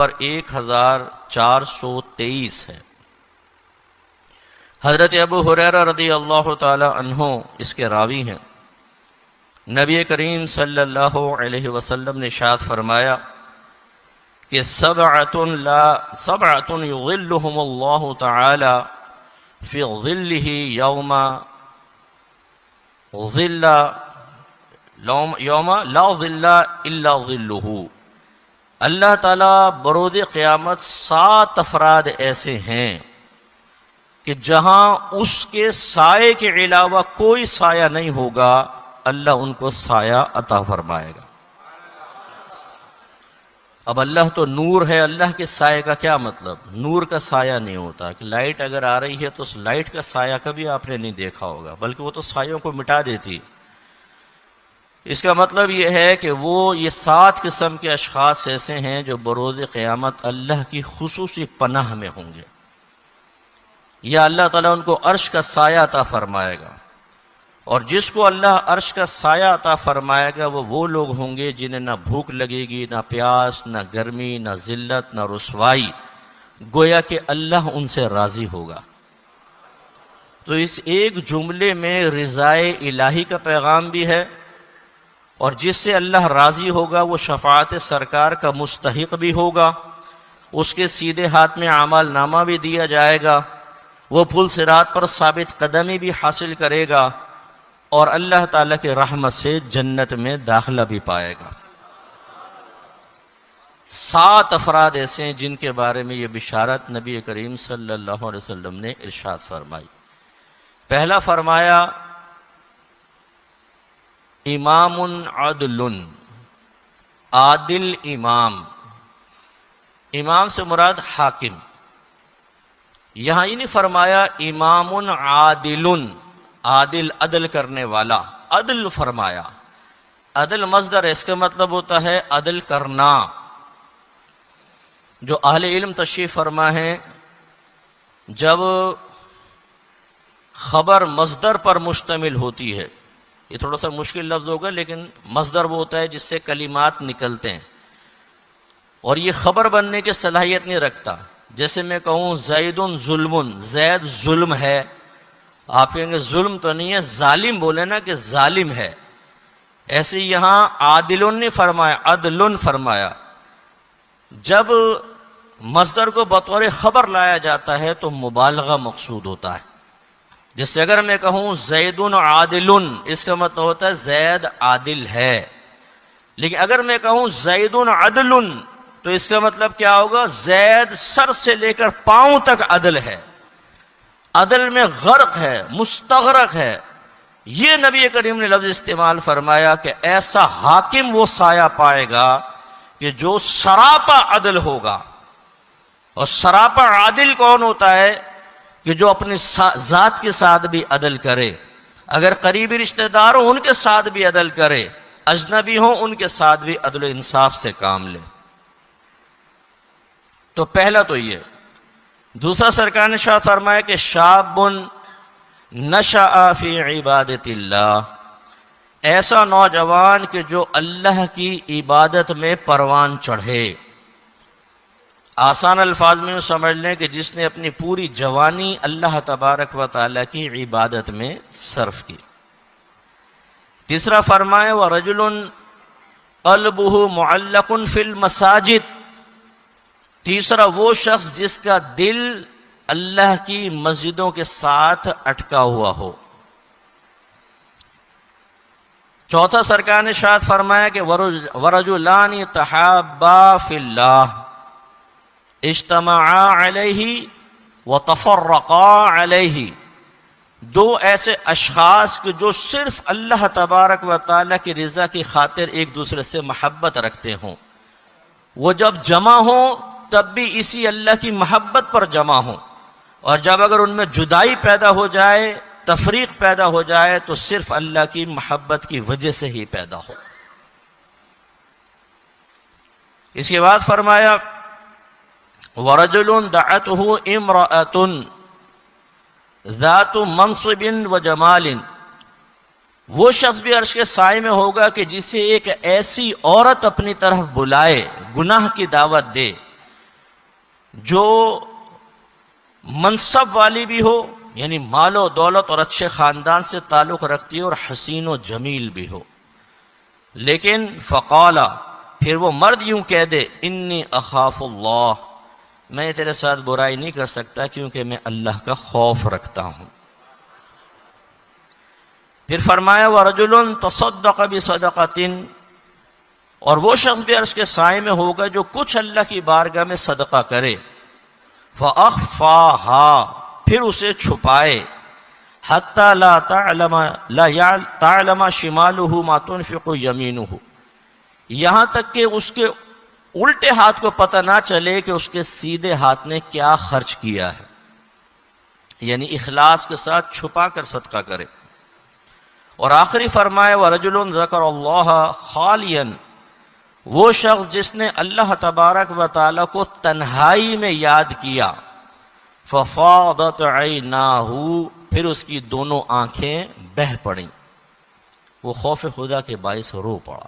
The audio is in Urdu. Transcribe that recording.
اور 1423 ہے۔ حضرت ابو ہریرہ رضی اللہ تعالی عنہ اس کے راوی ہیں۔ نبی کریم صلی اللہ علیہ وسلم نے ارشاد فرمایا کہ سبعۃ یظلھم اللہ تعالی فی ظلہ یوم لا ظل الا ظلہ۔ اللہ تعالیٰ بروز قیامت 7 افراد ایسے ہیں کہ جہاں اس کے سائے کے علاوہ کوئی سایہ نہیں ہوگا، اللہ ان کو سایہ عطا فرمائے گا۔ اب اللہ تو نور ہے، اللہ کے سائے کا کیا مطلب؟ نور کا سایہ نہیں ہوتا کہ لائٹ اگر آ رہی ہے تو اس لائٹ کا سایہ کبھی آپ نے نہیں دیکھا ہوگا، بلکہ وہ تو سایوں کو مٹا دیتی۔ اس کا مطلب یہ ہے کہ یہ 7 قسم کے اشخاص ایسے ہیں جو بروز قیامت اللہ کی خصوصی پناہ میں ہوں گے، یا اللہ تعالیٰ ان کو عرش کا سایہ عطا فرمائے گا۔ اور جس کو اللہ عرش کا سایہ عطا فرمائے گا وہ لوگ ہوں گے جنہیں نہ بھوک لگے گی، نہ پیاس، نہ گرمی، نہ ذلت، نہ رسوائی، گویا کہ اللہ ان سے راضی ہوگا۔ تو اس ایک جملے میں رضائے الہی کا پیغام بھی ہے، اور جس سے اللہ راضی ہوگا وہ شفاعت سرکار کا مستحق بھی ہوگا، اس کے سیدھے ہاتھ میں اعمال نامہ بھی دیا جائے گا، وہ پل صراط پر ثابت قدمی بھی حاصل کرے گا، اور اللہ تعالیٰ کے رحمت سے جنت میں داخلہ بھی پائے گا۔ 7 افراد ایسے ہیں جن کے بارے میں یہ بشارت نبی کریم صلی اللہ علیہ وسلم نے ارشاد فرمائی۔ پہلا فرمایا امام عدل، عادل امام۔ امام سے مراد حاکم، یہاں یہ نہیں فرمایا امام عادل، عادل عدل کرنے والا، عدل فرمایا۔ عدل مصدر ہے، اس کا مطلب ہوتا ہے عدل کرنا۔ جو اہل علم تشریح فرما ہے، جب خبر مصدر پر مشتمل ہوتی ہے، یہ تھوڑا سا مشکل لفظ ہوگا لیکن مصدر وہ ہوتا ہے جس سے کلمات نکلتے ہیں، اور یہ خبر بننے کی صلاحیت نہیں رکھتا۔ جیسے میں کہوں زید ظلم، زید ظلم ہے، آپ کہیں گے ظلم تو نہیں ہے، ظالم بولے نا کہ ظالم ہے۔ ایسے یہاں عادل نے فرمایا، عدل فرمایا۔ جب مصدر کو بطور خبر لایا جاتا ہے تو مبالغہ مقصود ہوتا ہے۔ جیسے اگر میں کہوں زید عادل، اس کا مطلب ہوتا ہے زید عادل ہے، لیکن اگر میں کہوں زید عدل تو اس کا مطلب کیا ہوگا؟ زید سر سے لے کر پاؤں تک عدل ہے، عدل میں غرق ہے، مستغرق ہے۔ یہ نبی کریم نے لفظ استعمال فرمایا کہ ایسا حاکم وہ سایہ پائے گا کہ جو سراپا عدل ہوگا۔ اور سراپا عادل کون ہوتا ہے؟ کہ جو اپنی ذات کے ساتھ بھی عدل کرے، اگر قریبی رشتہ دار ہوں ان کے ساتھ بھی عدل کرے، اجنبی ہوں ان کے ساتھ بھی عدل و انصاف سے کام لے۔ تو پہلا تو یہ۔ دوسرا سرکار نے ارشاد فرمایا کہ شاب نشأ فی عبادت اللہ، ایسا نوجوان کہ جو اللہ کی عبادت میں پروان چڑھے۔ آسان الفاظ میں سمجھ لیں کہ جس نے اپنی پوری جوانی اللہ تبارک و تعالیٰ کی عبادت میں صرف کی۔ تیسرا فرمایا وَرَجُلٌ قَلْبُهُ مُعَلَّقٌ فِي الْمَسَاجِدِ، تیسرا وہ شخص جس کا دل اللہ کی مسجدوں کے ساتھ اٹکا ہوا ہو۔ چوتھا سرکار نے ارشاد فرمایا کہ وَرَجُلَانِ تَحَابَّا فِي اللَّهِ اجتمعا علیہ وتفرقا علیہ، 2 ایسے اشخاص کہ جو صرف اللہ تبارک و تعالیٰ کی رضا کی خاطر ایک دوسرے سے محبت رکھتے ہوں، وہ جب جمع ہوں تب بھی اسی اللہ کی محبت پر جمع ہوں، اور جب اگر ان میں جدائی پیدا ہو جائے، تفریق پیدا ہو جائے تو صرف اللہ کی محبت کی وجہ سے ہی پیدا ہو۔ اس کے بعد فرمایا وَرَجُلٌ دَعَتْهُ امْرَأَةٌ ذَاتُ مَنْصِبٍ وَجَمَالٍ، وہ شخص بھی عرش کے سائے میں ہوگا کہ جسے ایک ایسی عورت اپنی طرف بلائے، گناہ کی دعوت دے، جو منصب والی بھی ہو، یعنی مال و دولت اور اچھے خاندان سے تعلق رکھتی ہے، اور حسین و جمیل بھی ہو، لیکن فقالا، پھر وہ مرد یوں کہہ دے، انی اخاف اللہ، میں تیرے ساتھ برائی نہیں کر سکتا کیونکہ میں اللہ کا خوف رکھتا ہوں۔ پھر فرمایا وَرَجُلٌ تَصَدَّقَ بِصَدَقَةٍ، اور وہ شخص بھی عرش کے سائے میں ہوگا جو کچھ اللہ کی بارگاہ میں صدقہ کرے، فَأَخْفَاهَا، پھر اسے چھپائے، حَتَّى لَا تَعْلَمَ شِمَالُهُ مَا تُنْفِقُ يَمِينُهُ، یہاں تک کہ اس کے الٹے ہاتھ کو پتہ نہ چلے کہ اس کے سیدھے ہاتھ نے کیا خرچ کیا ہے، یعنی اخلاص کے ساتھ چھپا کر صدقہ کرے۔ اور آخری فرمائے وَرَجُلٌ ذَكَرَ اللَّهَ خَالِيًا، وہ شخص جس نے اللہ تبارک و تعالیٰ کو تنہائی میں یاد کیا، فَفَاضَتْ عَيْنَاهُ، پھر اس کی دونوں آنکھیں بہہ پڑیں، وہ خوف خدا کے باعث رو پڑا۔